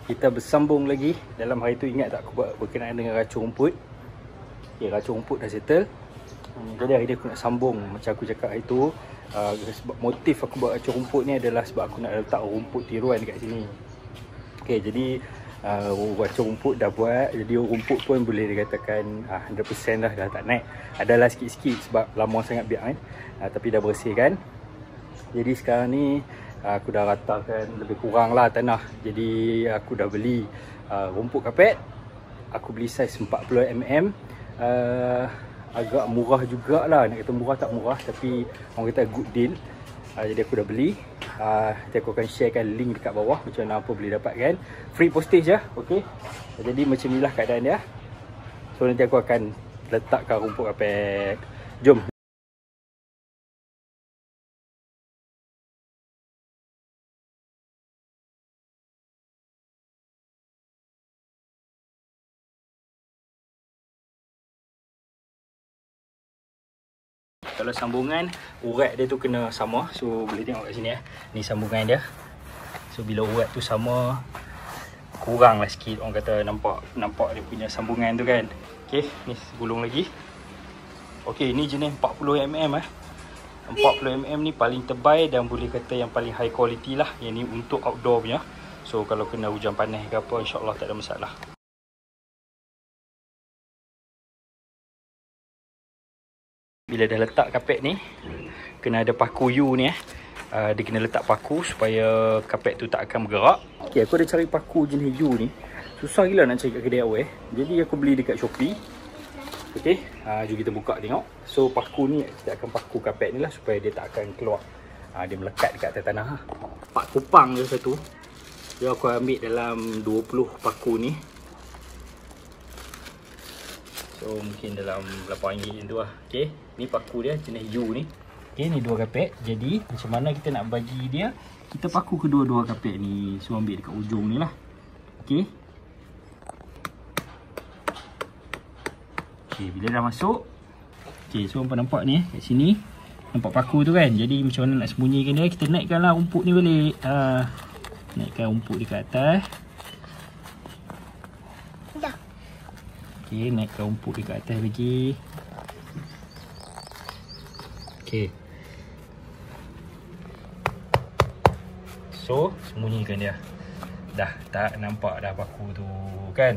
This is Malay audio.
kita bersambung lagi. Dalam hari tu ingat tak aku buat berkenaan dengan racun rumput. Okay, racun rumput dah settle. Jadi hari ni aku nak sambung macam aku cakap hari tu. Sebab motif aku buat racun rumput ni adalah sebab aku nak letak rumput tiruan dekat sini. Okay, jadi racun rumput dah buat. Jadi rumput pun boleh dikatakan 100% dah tak naik. Adalah sikit-sikit sebab lama sangat biar kan. Tapi dah bersih kan. Jadi sekarang ni aku dah ratakan lebih kurang lah tanah. Jadi aku dah beli rumput kapet. Aku beli saiz 40mm. Agak murah jugalah. Nak kata murah tak murah, tapi orang kata good deal. Jadi aku dah beli. Nanti aku akan sharekan link dekat bawah macam mana apa boleh dapatkan. Free postage je. Okay. Jadi macam inilah keadaan dia. So nanti aku akan letakkan rumput kapet. Jom. Kalau sambungan, urat dia tu kena sama. So boleh tengok kat sini Ni sambungan dia. So bila urat tu sama, kurang lah sikit. Orang kata nampak dia punya sambungan tu kan. Okay, ni gulung lagi. Okay, ni jenis 40mm 40mm ni paling tebal dan boleh kata yang paling high quality lah. Yang ni untuk outdoor punya. So kalau kena hujan panas ke apa, insyaAllah tak ada masalah. Bila dah letak kapet ni, kena ada paku U ni dia kena letak paku supaya kapet tu tak akan bergerak. Okay, aku ada cari paku jenis U ni. Susah gila nak cari kat kedai awal. Jadi aku beli dekat Shopee. Okay, jom kita buka tengok. So paku ni kita akan paku kapet ni lah supaya dia tak akan keluar. Dia melekat dekat atas tanah. Pak kupang je satu. Jadi aku ambil dalam 20 paku ni. So mungkin dalam RM8 macam tu lah. Okay, ni paku dia jenis U ni. Okay, ni dua kapet. Jadi macam mana kita nak bagi dia, kita paku kedua-dua kapet ni. So ambil dekat ujung ni lah. Okay. Okay, bila dah masuk. Okay, so nampak ni kat sini. Nampak paku tu kan. Jadi macam mana nak sembunyikan dia, kita naikkan lah rumput ni balik. Naikkan rumput dekat atas. Okay, naikkan rumput dekat atas lagi. Okay. So, sembunyikan dia. Dah tak nampak dah paku tu kan.